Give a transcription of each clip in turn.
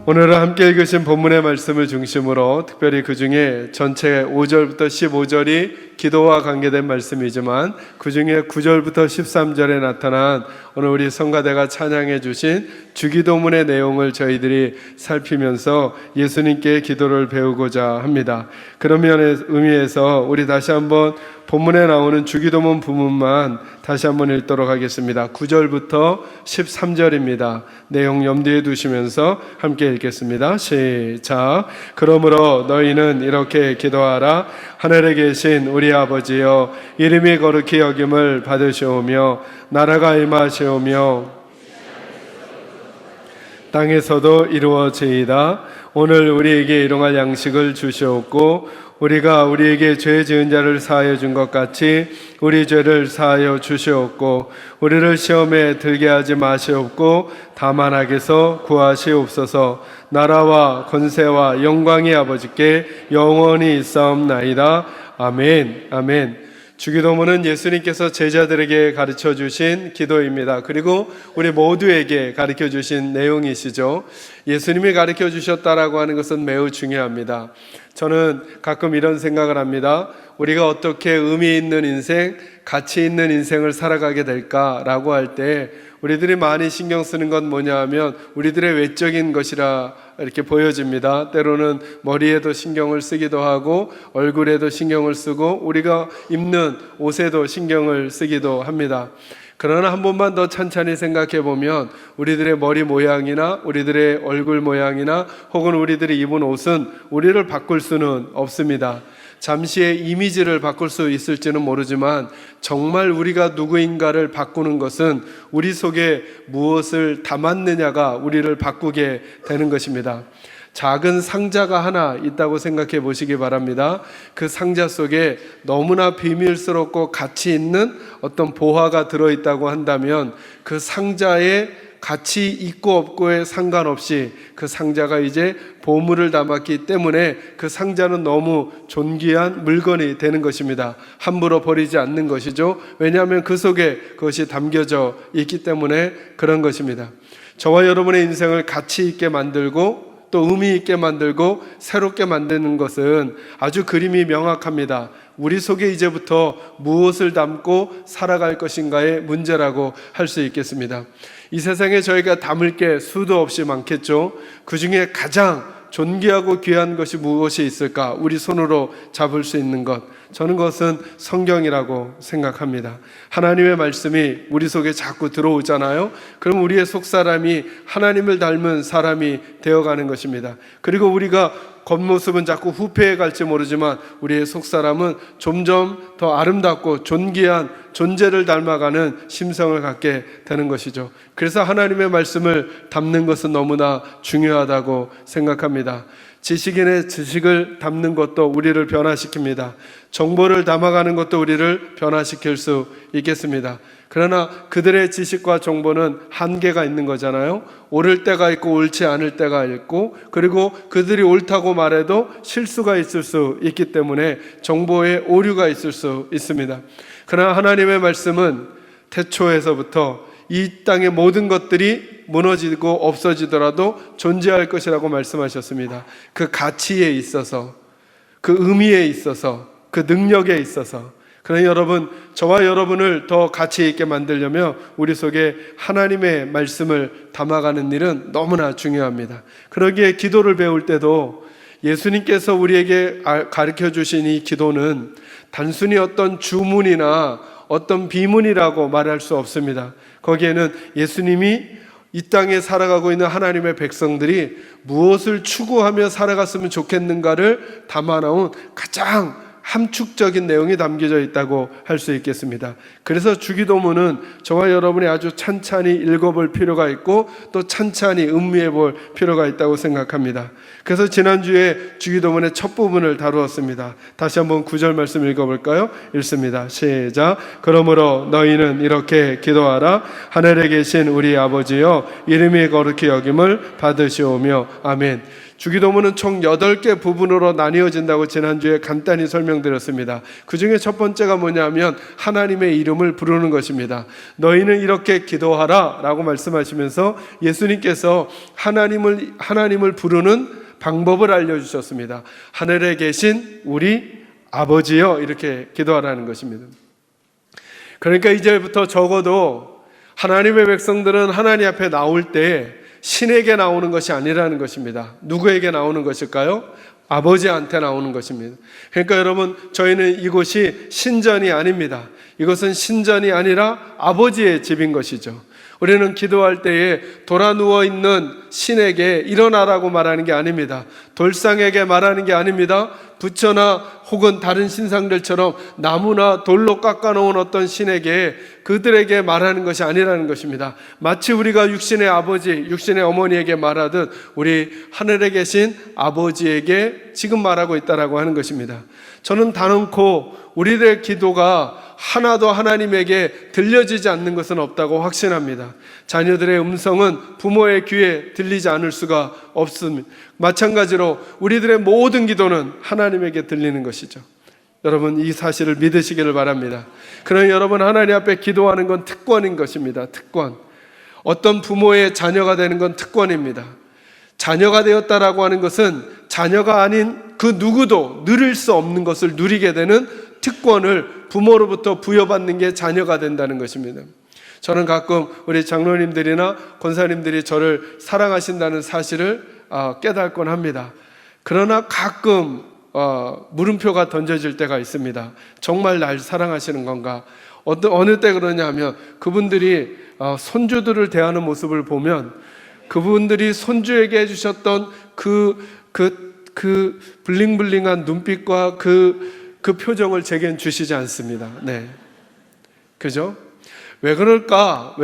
오늘은 함께 읽으신 본문의 말씀을 중심으로 특별히 그 중에 전체 5절부터 15절이 기도와 관계된 말씀이지만 그 중에 9절부터 13절에 나타난 오늘 우리 성가대가 찬양해 주신 주기도문의 내용을 저희들이 살피면서 예수님께 기도를 배우고자 합니다. 그런 면의 의미에서 우리 다시 한번 본문에 나오는 주기도문 부문만 다시 한번 읽도록 하겠습니다. 9절부터 13절입니다. 내용 염두에 두시면서 함께 읽겠습니다. 시작. 그러므로 너희는 이렇게 기도하라. 하늘에 계신 우리 아버지여, 이름이 거룩히 여김을 받으시오며 나라가 임하시오며 땅에서도 이루어지이다. 오늘 우리에게 일용할 양식을 주시옵고 우리가 우리에게 죄 지은 자를 사하여 준 것 같이 우리 죄를 사하여 주시옵고 우리를 시험에 들게 하지 마시옵고 다만 악에서 구하시옵소서. 나라와 권세와 영광이 아버지께 영원히 있사옵나이다. 아멘. 아멘. 주기도문은 예수님께서 제자들에게 가르쳐 주신 기도입니다. 그리고 우리 모두에게 가르쳐 주신 내용이시죠. 예수님이 가르쳐 주셨다라고 하는 것은 매우 중요합니다. 저는 가끔 이런 생각을 합니다. 우리가 어떻게 의미 있는 인생, 가치 있는 인생을 살아가게 될까라고 할 때 우리들이 많이 신경 쓰는 건 뭐냐 하면 우리들의 외적인 것이라 이렇게 보여집니다. 때로는 머리에도 신경을 쓰기도 하고 얼굴에도 신경을 쓰고 우리가 입는 옷에도 신경을 쓰기도 합니다. 그러나 한 번만 더 찬찬히 생각해 보면 우리들의 머리 모양이나 우리들의 얼굴 모양이나 혹은 우리들이 입은 옷은 우리를 바꿀 수는 없습니다. 잠시의 이미지를 바꿀 수 있을지는 모르지만 정말 우리가 누구인가를 바꾸는 것은 우리 속에 무엇을 담았느냐가 우리를 바꾸게 되는 것입니다. 작은 상자가 하나 있다고 생각해 보시기 바랍니다. 그 상자 속에 너무나 비밀스럽고 가치 있는 어떤 보화가 들어있다고 한다면 그 상자에 가치 있고 없고에 상관없이 그 상자가 이제 보물을 담았기 때문에 그 상자는 너무 존귀한 물건이 되는 것입니다. 함부로 버리지 않는 것이죠. 왜냐하면 그 속에 그것이 담겨져 있기 때문에 그런 것입니다. 저와 여러분의 인생을 가치 있게 만들고 또 의미 있게 만들고 새롭게 만드는 것은 아주 그림이 명확합니다. 우리 속에 이제부터 무엇을 담고 살아갈 것인가의 문제라고 할 수 있겠습니다. 이 세상에 저희가 담을 게 수도 없이 많겠죠. 그 중에 가장 존귀하고 귀한 것이 무엇이 있을까? 우리 손으로 잡을 수 있는 것, 저는 그것은 성경이라고 생각합니다. 하나님의 말씀이 우리 속에 자꾸 들어오잖아요. 그럼 우리의 속사람이 하나님을 닮은 사람이 되어가는 것입니다. 그리고 우리가 겉모습은 자꾸 후퇴해 갈지 모르지만 우리의 속사람은 점점 더 아름답고 존귀한 존재를 닮아가는 심성을 갖게 되는 것이죠. 그래서 하나님의 말씀을 담는 것은 너무나 중요하다고 생각합니다. 지식인의 지식을 담는 것도 우리를 변화시킵니다. 정보를 담아가는 것도 우리를 변화시킬 수 있겠습니다. 그러나 그들의 지식과 정보는 한계가 있는 거잖아요. 옳을 때가 있고 옳지 않을 때가 있고, 그리고 그들이 옳다고 말해도 실수가 있을 수 있기 때문에 정보에 오류가 있을 수 있습니다. 그러나 하나님의 말씀은 태초에서부터 이 땅의 모든 것들이 무너지고 없어지더라도 존재할 것이라고 말씀하셨습니다. 그 가치에 있어서, 그 의미에 있어서, 그 능력에 있어서. 그러나 여러분, 저와 여러분을 더 가치 있게 만들려면 우리 속에 하나님의 말씀을 담아가는 일은 너무나 중요합니다. 그러기에 기도를 배울 때도 예수님께서 우리에게 가르쳐 주신 이 기도는 단순히 어떤 주문이나 어떤 비문이라고 말할 수 없습니다. 거기에는 예수님이 이 땅에 살아가고 있는 하나님의 백성들이 무엇을 추구하며 살아갔으면 좋겠는가를 담아놓은 가장 함축적인 내용이 담겨져 있다고 할 수 있겠습니다. 그래서 주기도문은 저와 여러분이 아주 찬찬히 읽어볼 필요가 있고 또 찬찬히 음미해 볼 필요가 있다고 생각합니다. 그래서 지난주에 주기도문의 첫 부분을 다루었습니다. 다시 한번 9절 말씀 읽어볼까요? 읽습니다. 시작. 그러므로 너희는 이렇게 기도하라. 하늘에 계신 우리 아버지여, 이름이 거룩히 여김을 받으시오며. 아멘. 주기도문은 총 8개 부분으로 나뉘어진다고 지난주에 간단히 설명드렸습니다. 그 중에 첫 번째가 뭐냐면 하나님의 이름을 부르는 것입니다. 너희는 이렇게 기도하라 라고 말씀하시면서 예수님께서 하나님을 부르는 방법을 알려주셨습니다. 하늘에 계신 우리 아버지여, 이렇게 기도하라는 것입니다. 그러니까 이제부터 적어도 하나님의 백성들은 하나님 앞에 나올 때 신에게 나오는 것이 아니라는 것입니다. 누구에게 나오는 것일까요? 아버지한테 나오는 것입니다. 그러니까 여러분, 저희는 이곳이 신전이 아닙니다. 이것은 신전이 아니라 아버지의 집인 것이죠. 우리는 기도할 때에 돌아 누워있는 신에게 일어나라고 말하는 게 아닙니다. 돌상에게 말하는 게 아닙니다. 부처나 혹은 다른 신상들처럼 나무나 돌로 깎아놓은 어떤 신에게, 그들에게 말하는 것이 아니라는 것입니다. 마치 우리가 육신의 아버지, 육신의 어머니에게 말하듯 우리 하늘에 계신 아버지에게 지금 말하고 있다라고 하는 것입니다. 저는 단언코 우리들의 기도가 하나도 하나님에게 들려지지 않는 것은 없다고 확신합니다. 자녀들의 음성은 부모의 귀에 들리지 않을 수가 없습니다. 마찬가지로 우리들의 모든 기도는 하나님에게 들리는 것이죠. 여러분, 이 사실을 믿으시기를 바랍니다. 그러나 여러분, 하나님 앞에 기도하는 건 특권인 것입니다. 특권. 어떤 부모의 자녀가 되는 건 특권입니다. 자녀가 되었다라고 하는 것은 자녀가 아닌 그 누구도 누릴 수 없는 것을 누리게 되는 특권을 부모로부터 부여받는 게 자녀가 된다는 것입니다. 저는 가끔 우리 장로님들이나 권사님들이 저를 사랑하신다는 사실을 깨닫곤 합니다. 그러나 가끔 물음표가 던져질 때가 있습니다. 정말 날 사랑하시는 건가? 어느 때 그러냐 하면 그분들이 손주들을 대하는 모습을 보면 그분들이 손주에게 해주셨던 그 블링블링한 눈빛과 그 표정을 제겐 주시지 않습니다. 네. 그죠? 왜 그럴까?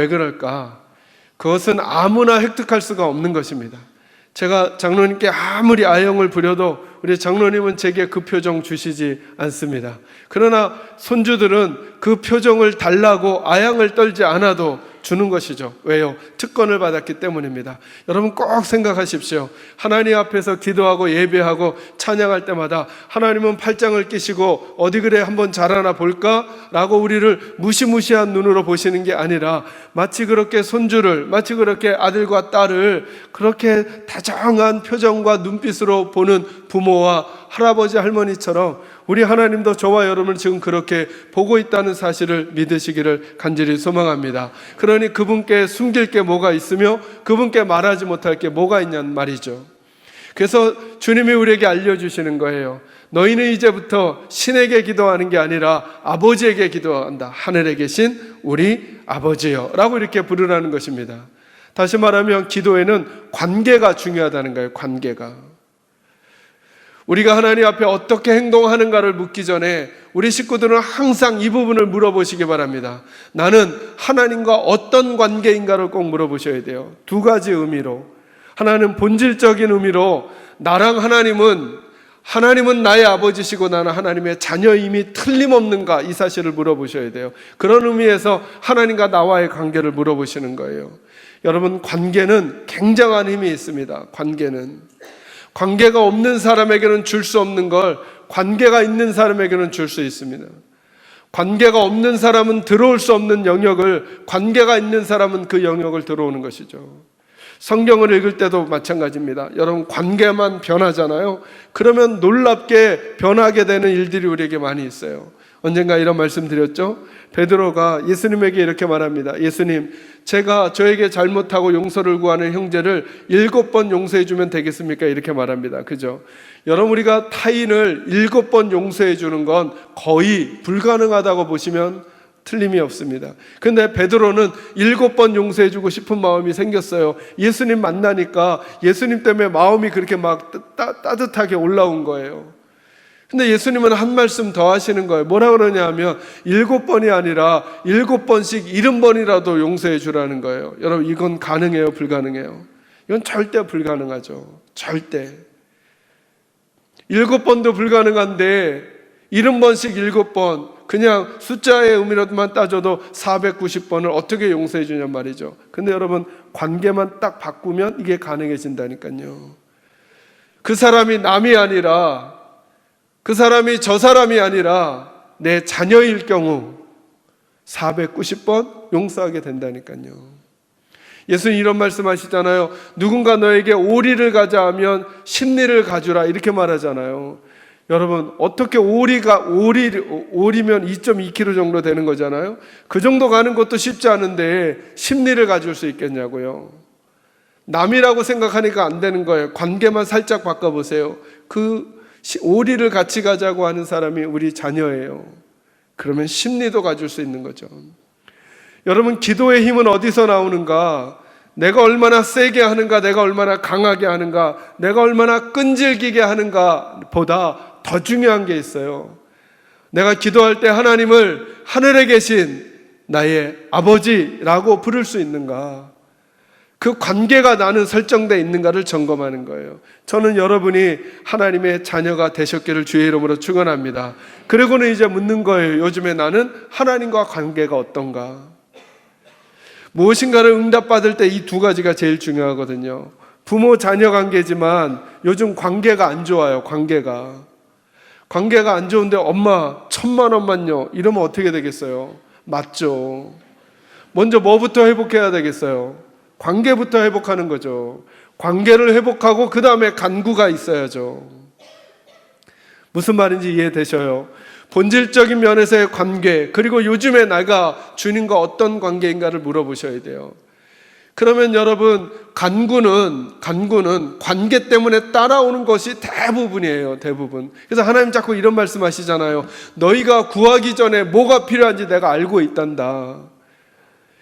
그것은 아무나 획득할 수가 없는 것입니다. 제가 장로님께 아무리 아영을 부려도 우리 장로님은 제게 그 표정 주시지 않습니다. 그러나 손주들은 그 표정을 달라고 아양을 떨지 않아도 주는 것이죠. 왜요? 특권을 받았기 때문입니다. 여러분 꼭 생각하십시오. 하나님 앞에서 기도하고 예배하고 찬양할 때마다 하나님은 팔짱을 끼시고 어디 그래 한번 잘하나 볼까? 라고 우리를 무시무시한 눈으로 보시는 게 아니라 마치 그렇게 손주를, 마치 그렇게 아들과 딸을 그렇게 다정한 표정과 눈빛으로 보는 부모와 할아버지 할머니처럼 우리 하나님도 저와 여러분을 지금 그렇게 보고 있다는 사실을 믿으시기를 간절히 소망합니다. 그러니 그분께 숨길 게 뭐가 있으며 그분께 말하지 못할 게 뭐가 있냔 말이죠. 그래서 주님이 우리에게 알려주시는 거예요. 너희는 이제부터 신에게 기도하는 게 아니라 아버지에게 기도한다. 하늘에 계신 우리 아버지여 라고 이렇게 부르라는 것입니다. 다시 말하면 기도에는 관계가 중요하다는 거예요. 관계가. 우리가 하나님 앞에 어떻게 행동하는가를 묻기 전에 우리 식구들은 항상 이 부분을 물어보시기 바랍니다. 나는 하나님과 어떤 관계인가를 꼭 물어보셔야 돼요. 두 가지 의미로. 하나는 본질적인 의미로 나랑 하나님은 나의 아버지시고 나는 하나님의 자녀임이 틀림없는가, 이 사실을 물어보셔야 돼요. 그런 의미에서 하나님과 나와의 관계를 물어보시는 거예요. 여러분, 관계는 굉장한 힘이 있습니다. 관계가 없는 사람에게는 줄 수 없는 걸 관계가 있는 사람에게는 줄 수 있습니다. 관계가 없는 사람은 들어올 수 없는 영역을, 관계가 있는 사람은 그 영역을 들어오는 것이죠. 성경을 읽을 때도 마찬가지입니다. 여러분, 관계만 변하잖아요. 그러면 놀랍게 변하게 되는 일들이 우리에게 많이 있어요. 언젠가 이런 말씀 드렸죠. 베드로가 예수님에게 이렇게 말합니다. 예수님, 제가 저에게 잘못하고 용서를 구하는 형제를 7번 용서해 주면 되겠습니까? 이렇게 말합니다. 그죠? 여러분, 우리가 타인을 7번 용서해 주는 건 거의 불가능하다고 보시면 틀림이 없습니다. 근데 베드로는 7번 용서해 주고 싶은 마음이 생겼어요. 예수님 만나니까 예수님 때문에 마음이 그렇게 막 따뜻하게 올라온 거예요. 근데 예수님은 한 말씀 더 하시는 거예요. 뭐라 그러냐 하면 7번이 아니라 7번씩 70번이라도 용서해 주라는 거예요. 여러분, 이건 가능해요? 불가능해요? 이건 절대 불가능하죠. 절대. 7번도 불가능한데 70번씩 7번, 그냥 숫자의 의미로만 따져도 490번을 어떻게 용서해 주냔 말이죠. 근데 여러분, 관계만 딱 바꾸면 이게 가능해진다니까요. 그 사람이 남이 아니라, 그 사람이 저 사람이 아니라 내 자녀일 경우 490번 용서하게 된다니까요. 예수님 이런 말씀하시잖아요. 누군가 너에게 오리를 가자 하면 십리를 가주라, 이렇게 말하잖아요. 여러분, 어떻게 오리면 2.2kg 정도 되는 거잖아요. 그 정도 가는 것도 쉽지 않은데 십리를 가줄 수 있겠냐고요. 남이라고 생각하니까 안 되는 거예요. 관계만 살짝 바꿔보세요. 그 오리를 같이 가자고 하는 사람이 우리 자녀예요. 그러면 십리도 가줄 수 있는 거죠. 여러분, 기도의 힘은 어디서 나오는가? 내가 얼마나 세게 하는가, 내가 얼마나 강하게 하는가, 내가 얼마나 끈질기게 하는가 보다 더 중요한 게 있어요. 내가 기도할 때 하나님을 하늘에 계신 나의 아버지라고 부를 수 있는가, 그 관계가 나는 설정되어 있는가를 점검하는 거예요. 저는 여러분이 하나님의 자녀가 되셨기를 주의 이름으로 축원합니다. 그리고는 이제 묻는 거예요. 요즘에 나는 하나님과 관계가 어떤가? 무엇인가를 응답받을 때 이 두 가지가 제일 중요하거든요. 부모 자녀 관계지만 요즘 관계가 안 좋아요. 관계가 안 좋은데 엄마 1000만 원만요 이러면 어떻게 되겠어요? 맞죠. 먼저 뭐부터 회복해야 되겠어요? 관계부터 회복하는 거죠. 관계를 회복하고 그 다음에 간구가 있어야죠. 무슨 말인지 이해되셔요? 본질적인 면에서의 관계, 그리고 요즘에 내가 주님과 어떤 관계인가를 물어보셔야 돼요. 그러면 여러분, 간구는 관계 때문에 따라오는 것이 대부분이에요. 대부분. 그래서 하나님 자꾸 이런 말씀하시잖아요. 너희가 구하기 전에 뭐가 필요한지 내가 알고 있단다.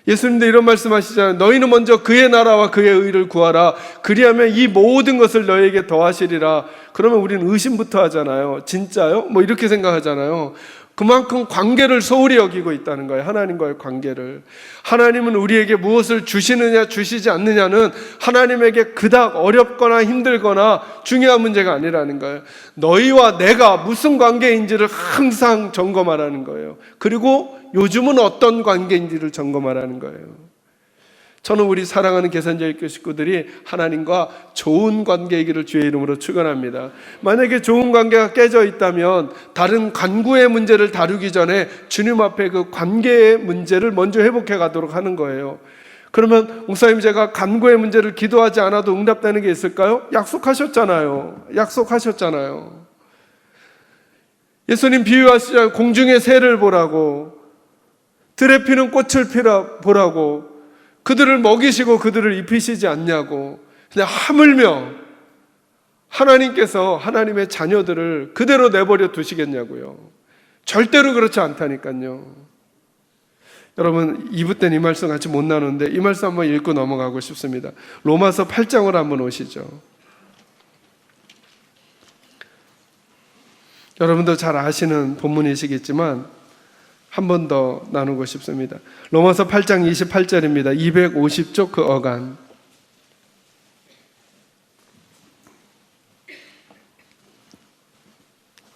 예수님도 이런 말씀하시잖아요. 너희는 먼저 그의 나라와 그의 의를 구하라. 그리하면 이 모든 것을 너희에게 더하시리라. 그러면 우리는 의심부터 하잖아요. 진짜요? 뭐 이렇게 생각하잖아요. 그만큼 관계를 소홀히 여기고 있다는 거예요. 하나님과의 관계를. 하나님은 우리에게 무엇을 주시느냐 주시지 않느냐는 하나님에게 그닥 어렵거나 힘들거나 중요한 문제가 아니라는 거예요. 너희와 내가 무슨 관계인지를 항상 점검하라는 거예요. 그리고 요즘은 어떤 관계인지를 점검하라는 거예요. 저는 우리 사랑하는 계산자유교 식구들이 하나님과 좋은 관계이기를 주의 이름으로 축원합니다. 만약에 좋은 관계가 깨져 있다면 다른 간구의 문제를 다루기 전에 주님 앞에 그 관계의 문제를 먼저 회복해 가도록 하는 거예요. 그러면 목사님, 제가 간구의 문제를 기도하지 않아도 응답되는 게 있을까요? 약속하셨잖아요. 예수님 비유하시잖아요. 공중의 새를 보라고, 들에 피는 꽃을 보라고, 그들을 먹이시고 그들을 입히시지 않냐고. 근데 하물며 하나님께서 하나님의 자녀들을 그대로 내버려 두시겠냐고요. 절대로 그렇지 않다니까요. 여러분, 2부 때는 이 말씀 같이 못 나누는데 이 말씀 한번 읽고 넘어가고 싶습니다. 로마서 8장으로 한번 오시죠. 여러분도 잘 아시는 본문이시겠지만 한 번 더 나누고 싶습니다. 로마서 8장 28절입니다. 250쪽 그 어간.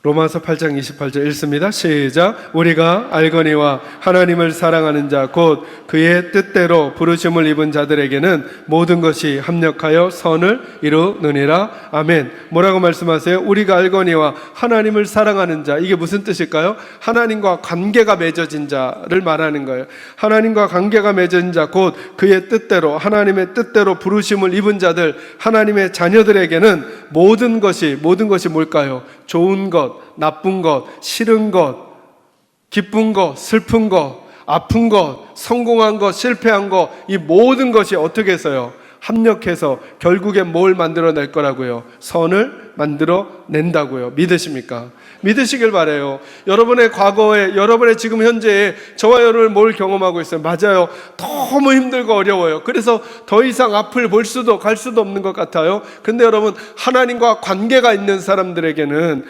로마서 8장 28절 읽습니다. 시작. 우리가 알거니와 하나님을 사랑하는 자 곧 그의 뜻대로 부르심을 입은 자들에게는 모든 것이 합력하여 선을 이루느니라. 아멘. 뭐라고 말씀하세요? 우리가 알거니와 하나님을 사랑하는 자, 이게 무슨 뜻일까요? 하나님과 관계가 맺어진 자를 말하는 거예요. 하나님과 관계가 맺어진 자 곧 그의 뜻대로, 하나님의 뜻대로 부르심을 입은 자들, 하나님의 자녀들에게는 모든 것이 뭘까요? 좋은 것, 나쁜 것, 싫은 것, 기쁜 것, 슬픈 것, 아픈 것, 성공한 것, 실패한 것, 이 모든 것이 어떻게 해서요? 합력해서 결국엔 뭘 만들어낼 거라고요? 선을 만들어낸다고요. 믿으십니까? 믿으시길 바라요. 여러분의 과거에, 여러분의 지금 현재에 저와 여러분은 뭘 경험하고 있어요? 맞아요. 너무 힘들고 어려워요. 그래서 더 이상 앞을 볼 수도 갈 수도 없는 것 같아요. 근데 여러분, 하나님과 관계가 있는 사람들에게는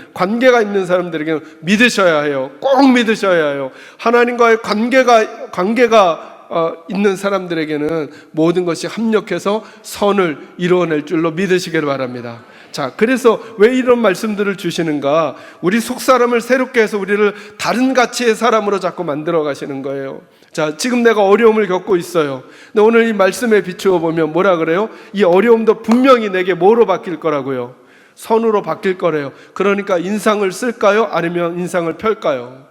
믿으셔야 해요. 꼭 믿으셔야 해요. 하나님과의 관계가 있는 사람들에게는 모든 것이 합력해서 선을 이루어낼 줄로 믿으시기를 바랍니다. 자, 그래서 왜 이런 말씀들을 주시는가? 우리 속사람을 새롭게 해서 우리를 다른 가치의 사람으로 자꾸 만들어 가시는 거예요. 자, 지금 내가 어려움을 겪고 있어요. 근데 오늘 이 말씀에 비추어 보면 뭐라 그래요? 이 어려움도 분명히 내게 뭐로 바뀔 거라고요? 선으로 바뀔 거래요. 그러니까 인상을 쓸까요? 아니면 인상을 펼까요?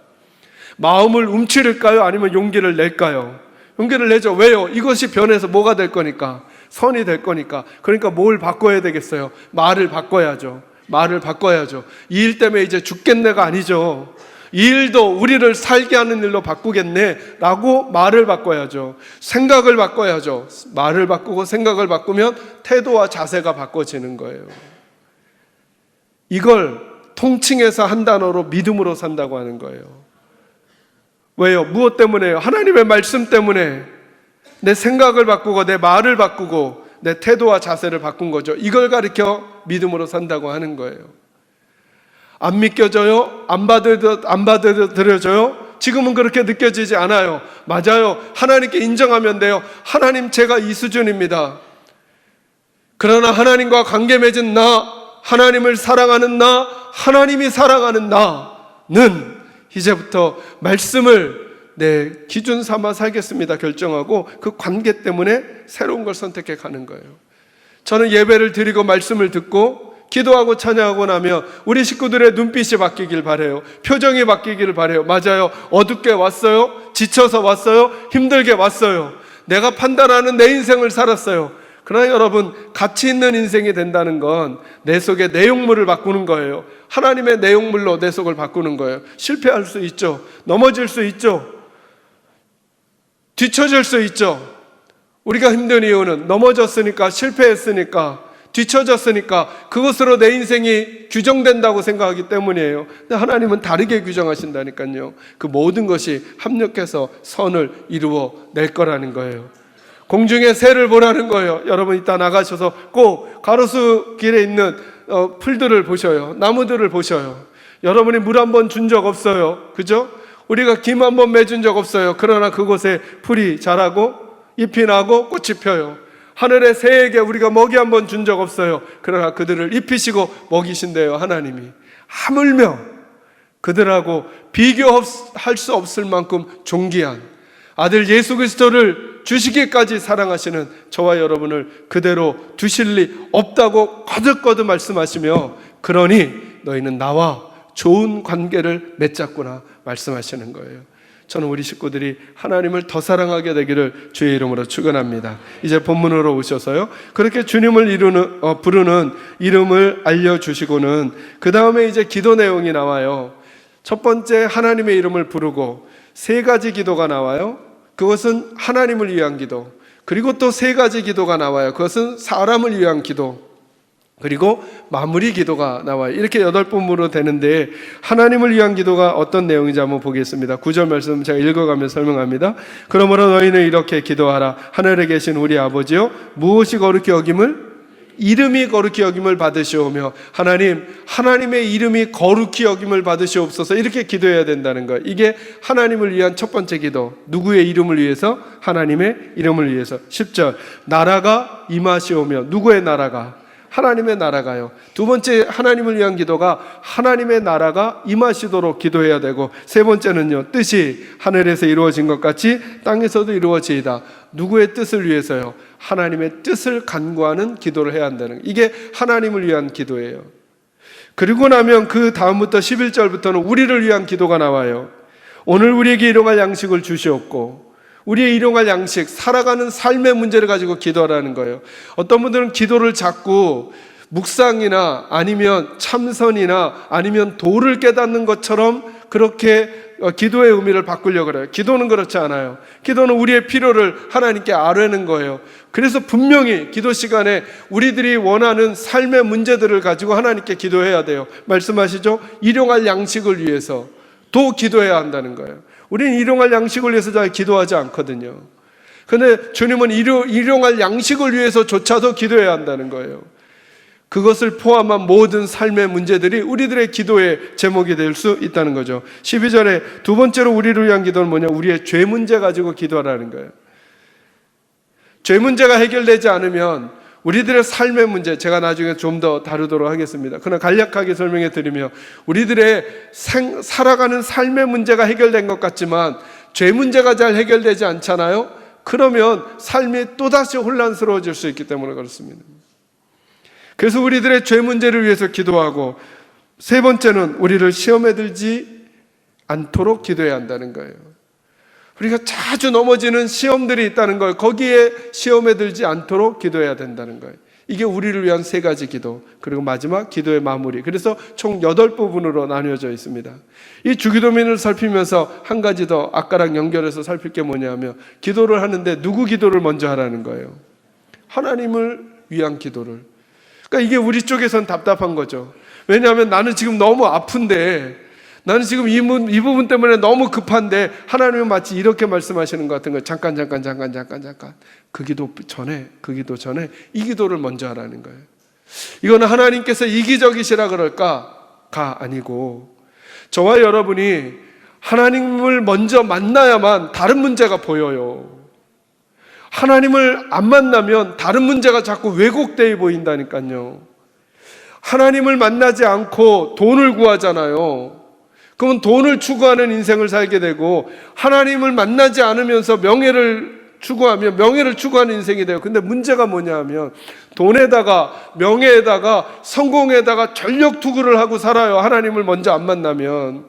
마음을 움츠릴까요? 아니면 용기를 낼까요? 용기를 내죠. 왜요? 이것이 변해서 뭐가 될 거니까, 선이 될 거니까. 그러니까 뭘 바꿔야 되겠어요? 말을 바꿔야죠. 말을 바꿔야죠. 이 일 때문에 이제 죽겠네가 아니죠. 이 일도 우리를 살게 하는 일로 바꾸겠네 라고 말을 바꿔야죠. 생각을 바꿔야죠. 말을 바꾸고 생각을 바꾸면 태도와 자세가 바꿔지는 거예요. 이걸 통칭해서 한 단어로 믿음으로 산다고 하는 거예요. 왜요? 무엇 때문에요? 하나님의 말씀 때문에 내 생각을 바꾸고 내 말을 바꾸고 내 태도와 자세를 바꾼 거죠. 이걸 가리켜 믿음으로 산다고 하는 거예요. 안 믿겨져요? 안 받아들여져요? 지금은 그렇게 느껴지지 않아요. 맞아요. 하나님께 인정하면 돼요. 하나님, 제가 이 수준입니다. 그러나 하나님과 관계 맺은 나, 하나님을 사랑하는 나, 하나님이 사랑하는 나는 이제부터 말씀을 내 기준 삼아 살겠습니다 결정하고 그 관계 때문에 새로운 걸 선택해 가는 거예요. 저는 예배를 드리고 말씀을 듣고 기도하고 찬양하고 나면 우리 식구들의 눈빛이 바뀌길 바라요. 표정이 바뀌기를 바라요. 맞아요. 어둡게 왔어요. 지쳐서 왔어요. 힘들게 왔어요. 내가 판단하는 내 인생을 살았어요. 그러나 여러분, 가치 있는 인생이 된다는 건 내 속의 내용물을 바꾸는 거예요. 하나님의 내용물로 내 속을 바꾸는 거예요. 실패할 수 있죠. 넘어질 수 있죠. 뒤처질 수 있죠. 우리가 힘든 이유는 넘어졌으니까, 실패했으니까, 뒤처졌으니까 그것으로 내 인생이 규정된다고 생각하기 때문이에요. 근데 하나님은 다르게 규정하신다니까요. 그 모든 것이 합력해서 선을 이루어 낼 거라는 거예요. 공중의 새를 보라는 거예요. 여러분 이따 나가셔서 꼭 가로수 길에 있는 풀들을 보셔요. 나무들을 보셔요. 여러분이 물 한 번 준 적 없어요. 그죠? 우리가 김 한 번 매준 적 없어요. 그러나 그곳에 풀이 자라고 잎이 나고 꽃이 펴요. 하늘의 새에게 우리가 먹이 한 번 준 적 없어요. 그러나 그들을 입히시고 먹이신대요. 하나님이. 하물며 그들하고 비교할 수 없을 만큼 존귀한 아들 예수 그리스도를 주시기까지 사랑하시는 저와 여러분을 그대로 두실 리 없다고 거듭거듭 말씀하시며, 그러니 너희는 나와 좋은 관계를 맺자꾸나 말씀하시는 거예요. 저는 우리 식구들이 하나님을 더 사랑하게 되기를 주의 이름으로 축원합니다. 이제 본문으로 오셔서요, 그렇게 주님을 부르는 이름을 알려주시고는 그 다음에 이제 기도 내용이 나와요. 첫 번째, 하나님의 이름을 부르고 세 가지 기도가 나와요. 그것은 하나님을 위한 기도, 그리고 또 세 가지 기도가 나와요. 그것은 사람을 위한 기도, 그리고 마무리 기도가 나와요. 이렇게 8부분으로 되는데, 하나님을 위한 기도가 어떤 내용인지 한번 보겠습니다. 9절 말씀 제가 읽어가며 설명합니다. 그러므로 너희는 이렇게 기도하라. 하늘에 계신 우리 아버지여, 무엇이 거룩히 여김을? 이름이 거룩히 여김을 받으시오며. 하나님의 이름이 거룩히 여김을 받으시옵소서. 이렇게 기도해야 된다는 거예요. 이게 하나님을 위한 첫 번째 기도. 누구의 이름을 위해서? 하나님의 이름을 위해서. 10절, 나라가 임하시오며. 누구의 나라가? 하나님의 나라가요. 두 번째, 하나님을 위한 기도가 하나님의 나라가 임하시도록 기도해야 되고, 세 번째는요, 뜻이 하늘에서 이루어진 것 같이 땅에서도 이루어지이다. 누구의 뜻을 위해서요? 하나님의 뜻을 간구하는 기도를 해야 한다는, 이게 하나님을 위한 기도예요. 그리고 나면 그 다음부터 11절부터는 우리를 위한 기도가 나와요. 오늘 우리에게 일용할 양식을 주시옵고, 우리의 일용할 양식, 살아가는 삶의 문제를 가지고 기도하라는 거예요. 어떤 분들은 기도를 자꾸 묵상이나 아니면 참선이나 아니면 도를 깨닫는 것처럼 그렇게 기도의 의미를 바꾸려고 그래요. 기도는 그렇지 않아요. 기도는 우리의 필요를 하나님께 아뢰는 거예요. 그래서 분명히 기도 시간에 우리들이 원하는 삶의 문제들을 가지고 하나님께 기도해야 돼요. 말씀하시죠? 일용할 양식을 위해서 또 기도해야 한다는 거예요. 우리는 일용할 양식을 위해서 잘 기도하지 않거든요. 그런데 주님은 일용할 양식을 위해서조차도 기도해야 한다는 거예요. 그것을 포함한 모든 삶의 문제들이 우리들의 기도의 제목이 될 수 있다는 거죠. 12절에 두 번째로 우리를 위한 기도는 뭐냐? 우리의 죄 문제 가지고 기도하라는 거예요. 죄 문제가 해결되지 않으면 우리들의 삶의 문제, 제가 나중에 좀 더 다루도록 하겠습니다. 그러나 간략하게 설명해 드리며, 우리들의 살아가는 삶의 문제가 해결된 것 같지만 죄 문제가 잘 해결되지 않잖아요. 그러면 삶이 또다시 혼란스러워질 수 있기 때문에 그렇습니다. 그래서 우리들의 죄 문제를 위해서 기도하고, 세 번째는 우리를 시험에 들지 않도록 기도해야 한다는 거예요. 우리가 자주 넘어지는 시험들이 있다는 걸, 거기에 시험에 들지 않도록 기도해야 된다는 거예요. 이게 우리를 위한 세 가지 기도, 그리고 마지막 기도의 마무리. 그래서 총 8부분으로 나뉘어져 있습니다. 이 주기도문을 살피면서 한 가지 더 아까랑 연결해서 살필 게 뭐냐면, 기도를 하는데 누구 기도를 먼저 하라는 거예요? 하나님을 위한 기도를. 그러니까 이게 우리 쪽에선 답답한 거죠. 왜냐하면 나는 지금 너무 아픈데, 나는 지금 이 부분 때문에 너무 급한데, 하나님은 마치 이렇게 말씀하시는 것 같은 거예요. 잠깐. 그 기도 전에 이 기도를 먼저 하라는 거예요. 이거는 하나님께서 이기적이시라 그럴까가 아니고, 저와 여러분이 하나님을 먼저 만나야만 다른 문제가 보여요. 하나님을 안 만나면 다른 문제가 자꾸 왜곡되어 보인다니까요. 하나님을 만나지 않고 돈을 구하잖아요. 그러면 돈을 추구하는 인생을 살게 되고, 하나님을 만나지 않으면서 명예를 추구하는 인생이 돼요. 근데 문제가 뭐냐 하면, 돈에다가 명예에다가 성공에다가 전력 투구를 하고 살아요. 하나님을 먼저 안 만나면.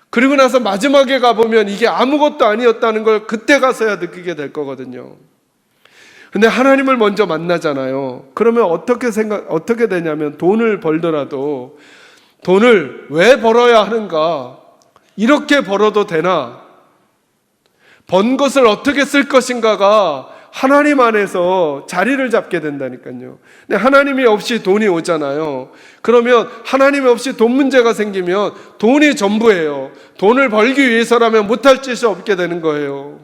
그리고 나서 마지막에 가보면 이게 아무것도 아니었다는 걸 그때 가서야 느끼게 될 거거든요. 근데 하나님을 먼저 만나잖아요. 그러면 어떻게 되냐면, 돈을 벌더라도 돈을 왜 벌어야 하는가? 이렇게 벌어도 되나? 번 것을 어떻게 쓸 것인가가 하나님 안에서 자리를 잡게 된다니까요. 근데 하나님이 없이 돈이 오잖아요. 그러면 하나님이 없이 돈 문제가 생기면 돈이 전부예요. 돈을 벌기 위해서라면 못할 짓이 없게 되는 거예요.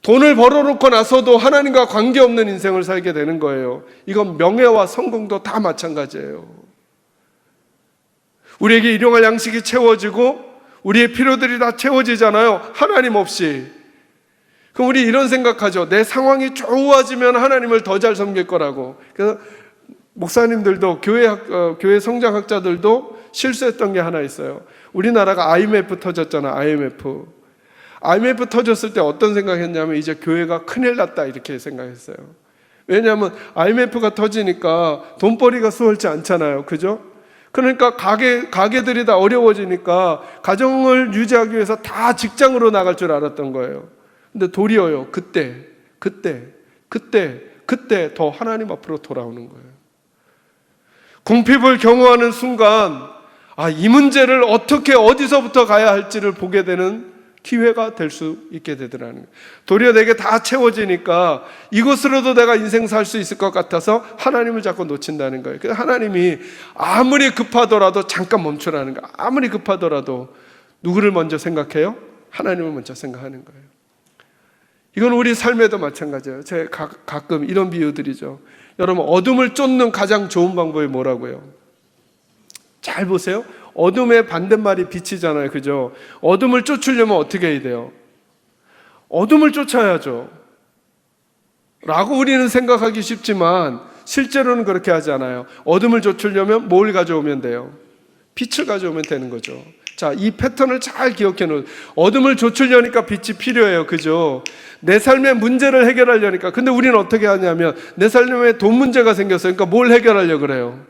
돈을 벌어놓고 나서도 하나님과 관계없는 인생을 살게 되는 거예요. 이건 명예와 성공도 다 마찬가지예요. 우리에게 일용할 양식이 채워지고 우리의 필요들이 다 채워지잖아요. 하나님 없이. 그럼 우리 이런 생각하죠. 내 상황이 좋아지면 하나님을 더 잘 섬길 거라고. 그래서 목사님들도 교회 성장학자들도 실수했던 게 하나 있어요. 우리나라가 IMF 터졌잖아. IMF 터졌을 때 어떤 생각했냐면, 이제 교회가 큰일 났다 이렇게 생각했어요. 왜냐하면 IMF가 터지니까 돈벌이가 수월치 않잖아요. 그죠? 그러니까 가게들이 다 어려워지니까 가정을 유지하기 위해서 다 직장으로 나갈 줄 알았던 거예요. 근데 도리어요, 그때 더 하나님 앞으로 돌아오는 거예요. 궁핍을 경험하는 순간, 이 문제를 어떻게 어디서부터 가야 할지를 보게 되는 기회가 될 수 있게 되더라는 거예요. 도리어 내게 다 채워지니까 이것으로도 내가 인생 살 수 있을 것 같아서 하나님을 자꾸 놓친다는 거예요. 그래서 하나님이 아무리 급하더라도 잠깐 멈추라는 거예요. 아무리 급하더라도 누구를 먼저 생각해요? 하나님을 먼저 생각하는 거예요. 이건 우리 삶에도 마찬가지예요. 제가 가끔 이런 비유들이죠. 여러분, 어둠을 쫓는 가장 좋은 방법이 뭐라고요? 잘 보세요. 어둠의 반대말이 빛이잖아요. 그죠? 어둠을 쫓으려면 어떻게 해야 돼요? 어둠을 쫓아야죠 라고 우리는 생각하기 쉽지만 실제로는 그렇게 하지 않아요. 어둠을 쫓으려면 뭘 가져오면 돼요? 빛을 가져오면 되는 거죠. 자, 이 패턴을 잘 기억해 놓으세요. 어둠을 쫓으려니까 빛이 필요해요. 그죠? 내 삶의 문제를 해결하려니까. 근데 우리는 어떻게 하냐면, 내 삶에 돈 문제가 생겼어요. 그러니까 뭘 해결하려고 그래요?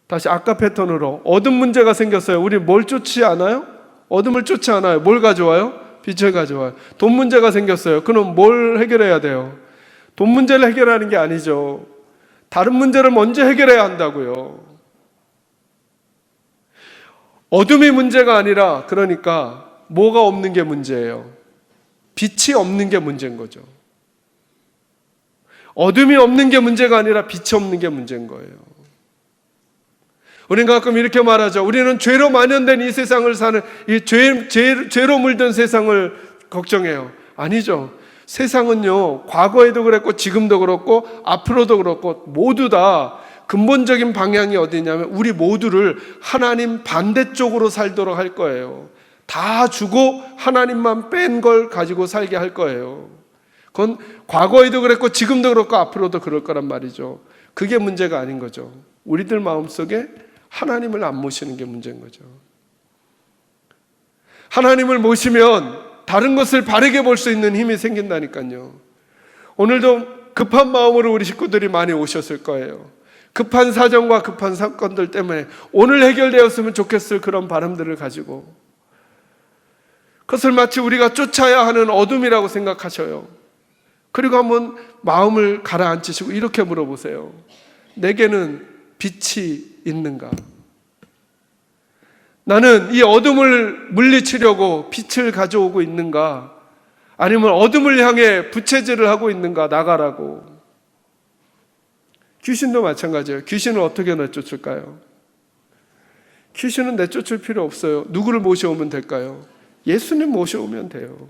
다시 아까 패턴으로 어둠 문제가 생겼어요. 우리 뭘 쫓지 않아요? 어둠을 쫓지 않아요. 뭘 가져와요? 빛을 가져와요. 돈 문제가 생겼어요. 그럼 뭘 해결해야 돼요? 돈 문제를 해결하는 게 아니죠. 다른 문제를 먼저 해결해야 한다고요. 어둠이 문제가 아니라, 그러니까 뭐가 없는 게 문제예요? 빛이 없는 게 문제인 거죠. 어둠이 없는 게 문제가 아니라 빛이 없는 게 문제인 거예요. 우리는 가끔 이렇게 말하죠. 우리는 죄로 만연된 이 세상을 사는, 이 죄로 물든 세상을 걱정해요. 아니죠. 세상은요, 과거에도 그랬고 지금도 그렇고 앞으로도 그렇고 모두 다 근본적인 방향이 어디냐면, 우리 모두를 하나님 반대쪽으로 살도록 할 거예요. 다 주고 하나님만 뺀 걸 가지고 살게 할 거예요. 그건 과거에도 그랬고 지금도 그렇고 앞으로도 그럴 거란 말이죠. 그게 문제가 아닌 거죠. 우리들 마음속에 하나님을 안 모시는 게 문제인 거죠. 하나님을 모시면 다른 것을 바르게 볼 수 있는 힘이 생긴다니까요. 오늘도 급한 마음으로 우리 식구들이 많이 오셨을 거예요. 급한 사정과 급한 사건들 때문에 오늘 해결되었으면 좋겠을 그런 바람들을 가지고 그것을 마치 우리가 쫓아야 하는 어둠이라고 생각하셔요. 그리고 한번 마음을 가라앉히시고 이렇게 물어보세요. 내게는 빛이 있는가? 나는 이 어둠을 물리치려고 빛을 가져오고 있는가? 아니면 어둠을 향해 부채질을 하고 있는가? 나가라고. 귀신도 마찬가지예요. 귀신을 어떻게 내쫓을까요? 귀신은 내쫓을 필요 없어요. 누구를 모셔오면 될까요? 예수님 모셔오면 돼요.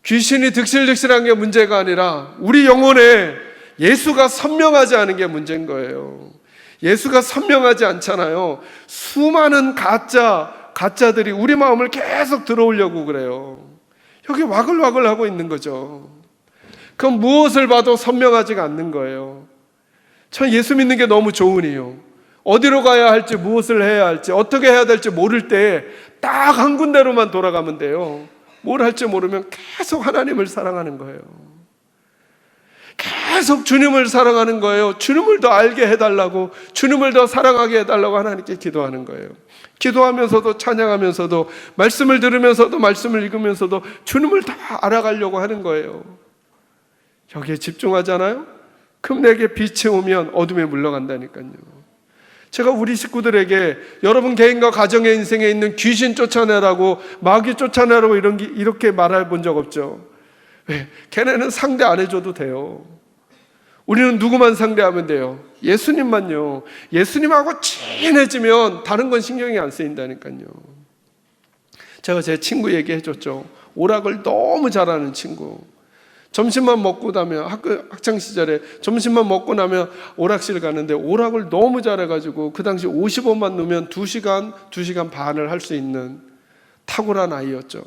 귀신이 득실득실한 게 문제가 아니라 우리 영혼에 예수가 선명하지 않은 게 문제인 거예요. 예수가 선명하지 않잖아요. 수많은 가짜들이 우리 마음을 계속 들어오려고 그래요. 여기 와글와글 하고 있는 거죠. 그럼 무엇을 봐도 선명하지가 않는 거예요. 전 예수 믿는 게 너무 좋으니요. 어디로 가야 할지, 무엇을 해야 할지, 어떻게 해야 될지 모를 때 딱 한 군데로만 돌아가면 돼요. 뭘 할지 모르면 계속 하나님을 사랑하는 거예요. 계속 주님을 사랑하는 거예요. 주님을 더 알게 해달라고, 주님을 더 사랑하게 해달라고 하나님께 기도하는 거예요. 기도하면서도 찬양하면서도 말씀을 들으면서도 말씀을 읽으면서도 주님을 더 알아가려고 하는 거예요. 여기에 집중하잖아요? 그럼 내게 빛이 오면 어둠에 물러간다니까요. 제가 우리 식구들에게 여러분 개인과 가정의 인생에 있는 귀신 쫓아내라고, 마귀 쫓아내라고 이렇게 말해 본 적 없죠. 왜? 걔네는 상대 안 해줘도 돼요. 우리는 누구만 상대하면 돼요? 예수님만요. 예수님하고 친해지면 다른 건 신경이 안 쓰인다니까요. 제가 제 친구 얘기해 줬죠. 오락을 너무 잘하는 친구. 점심만 먹고 나면 학창 시절에 점심만 먹고 나면 오락실 가는데 오락을 너무 잘해가지고 그 당시 50원만 넣으면 2시간 반을 할 수 있는 탁월한 아이였죠.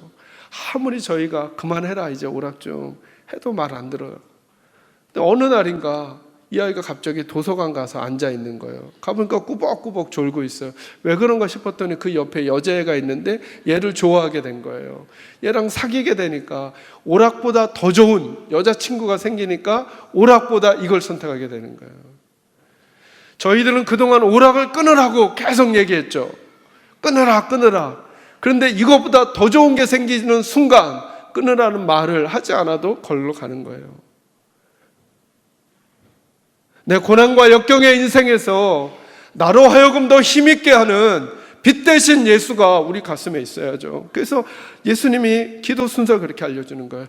아무리 저희가 그만해라 이제 오락 좀 해도 말 안 들어요. 근데 어느 날인가 이 아이가 갑자기 도서관 가서 앉아 있는 거예요. 가보니까 꾸벅꾸벅 졸고 있어요. 왜 그런가 싶었더니 그 옆에 여자애가 있는데 얘를 좋아하게 된 거예요. 얘랑 사귀게 되니까 오락보다 더 좋은 여자친구가 생기니까 오락보다 이걸 선택하게 되는 거예요. 저희들은 그동안 오락을 끊으라고 계속 얘기했죠. 끊으라. 그런데 이것보다 더 좋은 게 생기는 순간 끊으라는 말을 하지 않아도 걸로 가는 거예요. 내 고난과 역경의 인생에서 나로 하여금 더 힘있게 하는 빛 대신 예수가 우리 가슴에 있어야죠. 그래서 예수님이 기도 순서 그렇게 알려주는 거예요.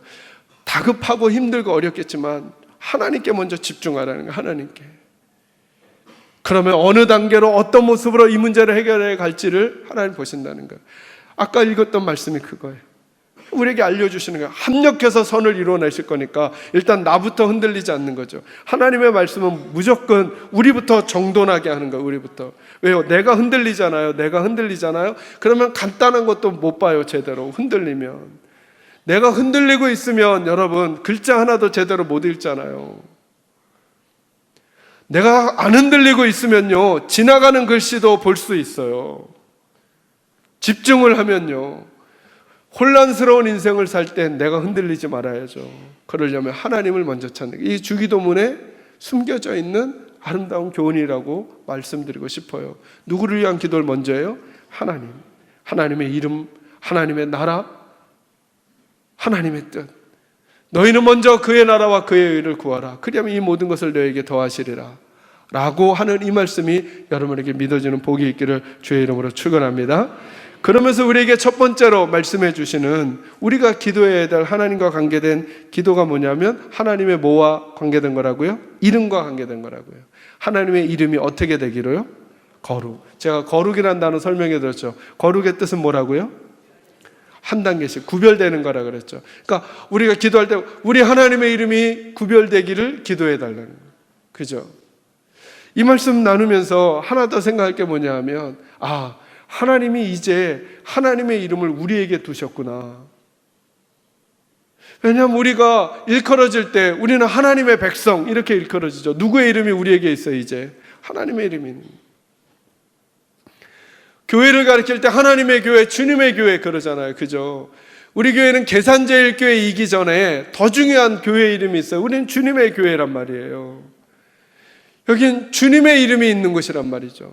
다급하고 힘들고 어렵겠지만 하나님께 먼저 집중하라는 거예요. 하나님께. 그러면 어느 단계로 어떤 모습으로 이 문제를 해결해 갈지를 하나님 보신다는 거예요. 아까 읽었던 말씀이 그거예요. 우리에게 알려주시는 거예요. 합력해서 선을 이루어내실 거니까 일단 나부터 흔들리지 않는 거죠. 하나님의 말씀은 무조건 우리부터 정돈하게 하는 거예요. 우리부터. 왜요? 내가 흔들리잖아요. 그러면 간단한 것도 못 봐요. 제대로 흔들리면. 내가 흔들리고 있으면 여러분 글자 하나도 제대로 못 읽잖아요. 내가 안 흔들리고 있으면요 지나가는 글씨도 볼 수 있어요. 집중을 하면요 혼란스러운 인생을 살 때 내가 흔들리지 말아야죠. 그러려면 하나님을 먼저 찾는, 이 주기도문에 숨겨져 있는 아름다운 교훈이라고 말씀드리고 싶어요. 누구를 위한 기도를 먼저 해요? 하나님, 하나님의 이름, 하나님의 나라, 하나님의 뜻. 너희는 먼저 그의 나라와 그의 의를 구하라. 그리하면 이 모든 것을 너에게 더하시리라 라고 하는 이 말씀이 여러분에게 믿어지는 복이 있기를 주의 이름으로 축원합니다. 그러면서 우리에게 첫 번째로 말씀해 주시는 우리가 기도해야 될 하나님과 관계된 기도가 뭐냐면 하나님의 뭐와 관계된 거라고요? 이름과 관계된 거라고요. 하나님의 이름이 어떻게 되기로요? 거룩. 제가 거룩이라는 단어 설명해 드렸죠. 거룩의 뜻은 뭐라고요? 한 단계씩 구별되는 거라 그랬죠. 그러니까 우리가 기도할 때 우리 하나님의 이름이 구별되기를 기도해 달라는 거예요. 그죠? 이 말씀 나누면서 하나 더 생각할 게 뭐냐 하면 하나님이 이제 하나님의 이름을 우리에게 두셨구나. 왜냐하면 우리가 일컬어질 때 우리는 하나님의 백성 이렇게 일컬어지죠. 누구의 이름이 우리에게 있어요? 이제 하나님의 이름이. 교회를 가리킬 때 하나님의 교회, 주님의 교회 그러잖아요. 그죠? 우리 교회는 계산제일교회이기 전에 더 중요한 교회 이름이 있어요. 우리는 주님의 교회란 말이에요. 여긴 주님의 이름이 있는 곳이란 말이죠.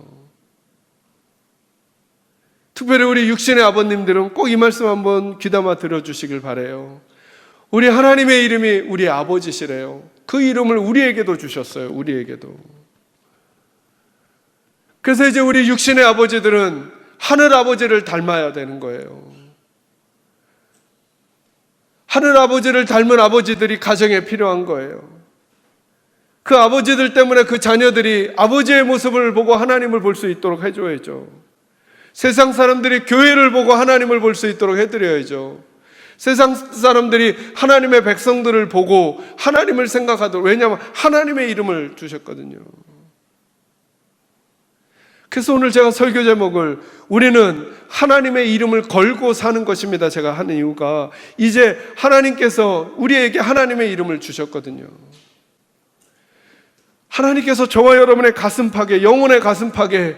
특별히 우리 육신의 아버님들은 꼭 이 말씀 한번 귀담아 들어주시길 바라요. 우리 하나님의 이름이 우리 아버지시래요. 그 이름을 우리에게도 주셨어요. 우리에게도. 그래서 이제 우리 육신의 아버지들은 하늘 아버지를 닮아야 되는 거예요. 하늘 아버지를 닮은 아버지들이 가정에 필요한 거예요. 그 아버지들 때문에 그 자녀들이 아버지의 모습을 보고 하나님을 볼 수 있도록 해줘야죠. 세상 사람들이 교회를 보고 하나님을 볼 수 있도록 해드려야죠. 세상 사람들이 하나님의 백성들을 보고 하나님을 생각하도록, 왜냐하면 하나님의 이름을 주셨거든요. 그래서 오늘 제가 설교 제목을 우리는 하나님의 이름을 걸고 사는 것입니다 제가 하는 이유가, 이제 하나님께서 우리에게 하나님의 이름을 주셨거든요. 하나님께서 저와 여러분의 가슴팍에, 영혼의 가슴팍에,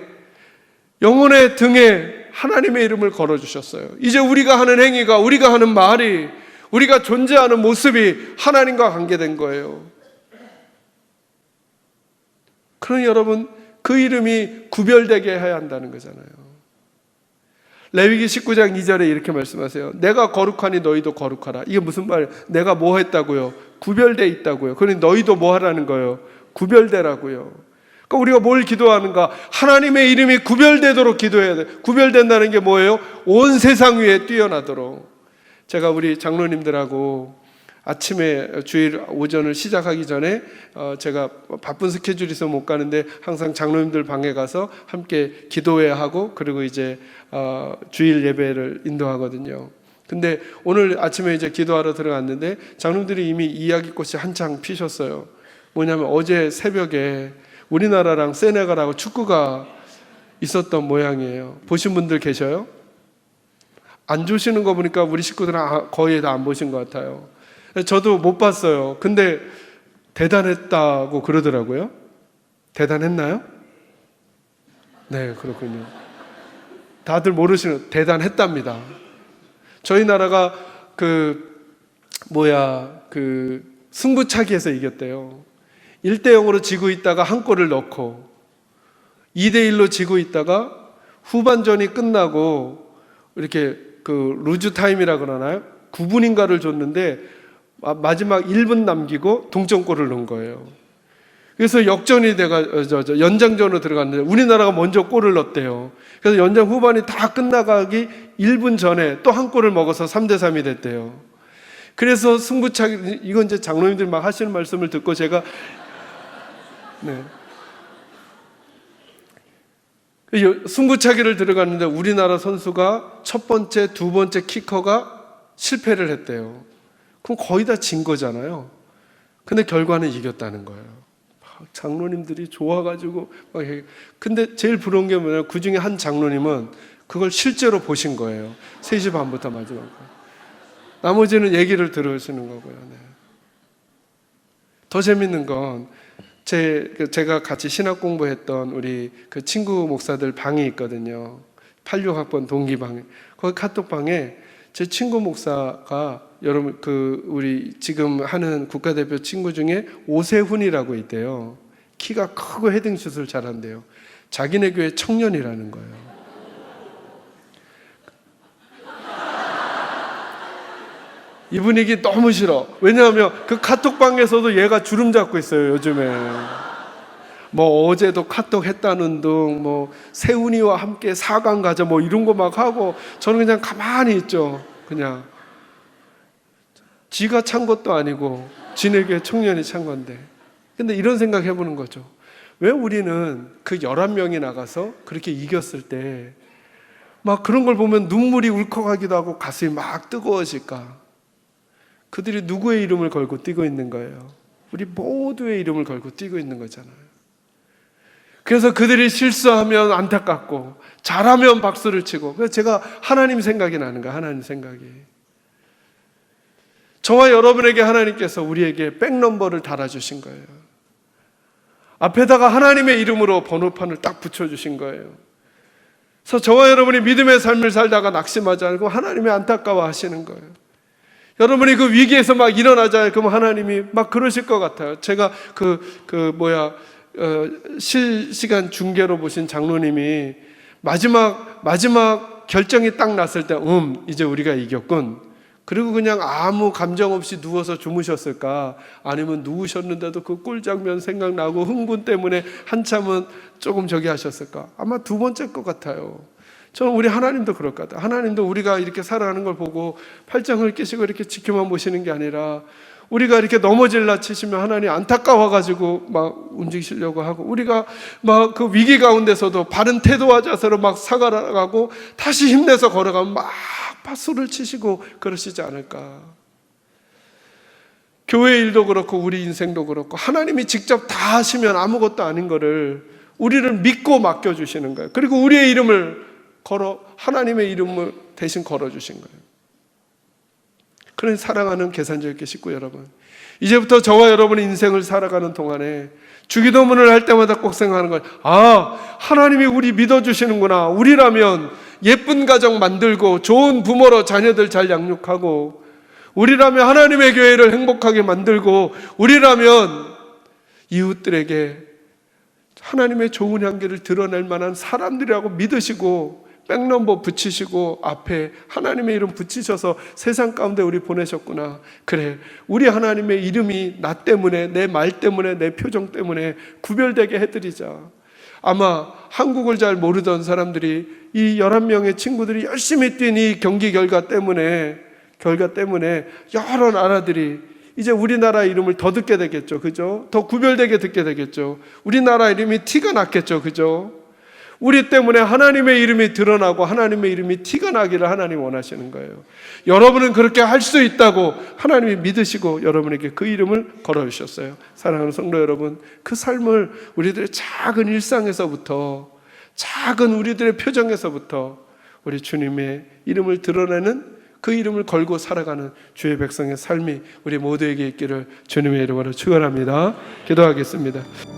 영혼의 등에 하나님의 이름을 걸어주셨어요. 이제 우리가 하는 행위가, 우리가 하는 말이, 우리가 존재하는 모습이 하나님과 관계된 거예요. 그러니 여러분, 그 이름이 구별되게 해야 한다는 거잖아요. 레위기 19장 2절에 이렇게 말씀하세요. 내가 거룩하니 너희도 거룩하라. 이게 무슨 말이에요? 내가 뭐 했다고요? 구별되어 있다고요. 그러니 너희도 뭐 하라는 거예요? 구별되라고요. 그러니까 우리가 뭘 기도하는가? 하나님의 이름이 구별되도록 기도해야 돼. 구별된다는 게 뭐예요? 온 세상 위에 뛰어나도록. 제가 우리 장로님들하고 아침에 주일 오전을 시작하기 전에 제가 바쁜 스케줄이 있어서 못 가는데 항상 장로님들 방에 가서 함께 기도회 하고, 그리고 이제 주일 예배를 인도하거든요. 근데 오늘 아침에 이제 기도하러 들어갔는데 장로님들이 이미 이야기꽃이 한창 피셨어요. 뭐냐면 어제 새벽에 우리나라랑 세네갈하고 축구가 있었던 모양이에요. 보신 분들 계셔요? 안 보시는 거 보니까 우리 식구들은 거의 다 안 보신 것 같아요. 저도 못 봤어요. 근데 대단했다고 그러더라고요. 대단했나요? 네, 그렇군요. 다들 모르시는, 대단했답니다. 저희 나라가 승부차기에서 이겼대요. 1대0으로 지고 있다가 한 골을 넣고 2대1로 지고 있다가 후반전이 끝나고 이렇게 루즈 타임이라 그러나요? 9분인가를 줬는데 마지막 1분 남기고 동점골을 넣은 거예요. 그래서 역전이 연장전으로 들어갔는데 우리나라가 먼저 골을 넣었대요. 그래서 연장 후반이 다 끝나가기 1분 전에 또 한 골을 먹어서 3대3이 됐대요. 그래서 승부차기, 이건 이제 장로님들 막 하시는 말씀을 듣고 제가 승부차기를 들어갔는데 우리나라 선수가 첫 번째, 두 번째 키커가 실패를 했대요. 그럼 거의 다 진 거잖아요. 근데 결과는 이겼다는 거예요. 장로님들이 좋아가지고 근데 제일 부러운 게 뭐냐면 그 중에 한 장로님은 그걸 실제로 보신 거예요. 3시 반부터 마지막. 나머지는 얘기를 들으시는 거고요. 네. 더 재밌는 건 제가 같이 신학 공부했던 우리 그 친구 목사들 방이 있거든요. 86학번 동기방에. 거기 카톡방에 제 친구 목사가, 여러분 우리 지금 하는 국가대표 친구 중에 오세훈이라고 있대요. 키가 크고 헤딩슛을 잘한대요. 자기네 교회 청년이라는 거예요. 이 분위기 너무 싫어. 왜냐하면 그 카톡방에서도 얘가 주름 잡고 있어요, 요즘에. 뭐 어제도 카톡 했다는 둥, 뭐 세훈이와 함께 4강 가자, 뭐 이런 거 막 하고, 저는 그냥 가만히 있죠. 그냥 지가 찬 것도 아니고 지네 교회 청년이 찬 건데. 근데 이런 생각 해보는 거죠. 왜 우리는 그 11명이 나가서 그렇게 이겼을 때 막 그런 걸 보면 눈물이 울컥하기도 하고 가슴이 막 뜨거워질까? 그들이 누구의 이름을 걸고 뛰고 있는 거예요? 우리 모두의 이름을 걸고 뛰고 있는 거잖아요. 그래서 그들이 실수하면 안타깝고 잘하면 박수를 치고, 그래서 제가 하나님 생각이 나는 거예요. 하나님 생각이. 저와 여러분에게 하나님께서 우리에게 백넘버를 달아주신 거예요. 앞에다가 하나님의 이름으로 번호판을 딱 붙여주신 거예요. 그래서 저와 여러분이 믿음의 삶을 살다가 낙심하지 않고 하나님이 안타까워 하시는 거예요. 여러분이 그 위기에서 막 일어나자 그러면 하나님이 막 그러실 것 같아요. 제가 실시간 중계로 보신 장로님이 마지막 결정이 딱 났을 때 이제 우리가 이겼군. 그리고 그냥 아무 감정 없이 누워서 주무셨을까? 아니면 누우셨는데도 그 꿀장면 생각나고 흥분 때문에 한참은 조금 저기 하셨을까? 아마 두 번째일 것 같아요. 저는 우리 하나님도 그럴 것 같아요. 하나님도 우리가 이렇게 살아가는 걸 보고 팔짱을 끼시고 이렇게 지켜만 보시는 게 아니라 우리가 이렇게 넘어질라 치시면 하나님 안타까워가지고 막 움직이시려고 하고, 우리가 막 그 위기 가운데서도 바른 태도와 자세로 막 사과하고 다시 힘내서 걸어가면 막 파수를 치시고 그러시지 않을까. 교회 일도 그렇고 우리 인생도 그렇고 하나님이 직접 다 하시면 아무것도 아닌 거를 우리를 믿고 맡겨주시는 거예요. 그리고 우리의 이름을 하나님의 이름을 대신 걸어주신 거예요. 그런 사랑하는 계산적인 식구 여러분, 이제부터 저와 여러분의 인생을 살아가는 동안에 주기도문을 할 때마다 꼭 생각하는 거예요. 하나님이 우리 믿어주시는구나. 우리라면 예쁜 가정 만들고 좋은 부모로 자녀들 잘 양육하고, 우리라면 하나님의 교회를 행복하게 만들고, 우리라면 이웃들에게 하나님의 좋은 향기를 드러낼 만한 사람들이라고 믿으시고 백넘버 붙이시고 앞에 하나님의 이름 붙이셔서 세상 가운데 우리 보내셨구나. 그래, 우리 하나님의 이름이 나 때문에, 내 말 때문에, 내 표정 때문에 구별되게 해드리자. 아마 한국을 잘 모르던 사람들이 이 11명의 친구들이 열심히 뛴 이 경기 결과 때문에 여러 나라들이 이제 우리나라 이름을 더 듣게 되겠죠. 그죠? 더 구별되게 듣게 되겠죠. 우리나라 이름이 티가 났겠죠. 그죠? 우리 때문에 하나님의 이름이 드러나고 하나님의 이름이 티가 나기를 하나님 원하시는 거예요. 여러분은 그렇게 할 수 있다고 하나님이 믿으시고 여러분에게 그 이름을 걸어주셨어요. 사랑하는 성도 여러분, 그 삶을 우리들의 작은 일상에서부터, 작은 우리들의 표정에서부터 우리 주님의 이름을 드러내는, 그 이름을 걸고 살아가는 주의 백성의 삶이 우리 모두에게 있기를 주님의 이름으로 축원합니다. 기도하겠습니다.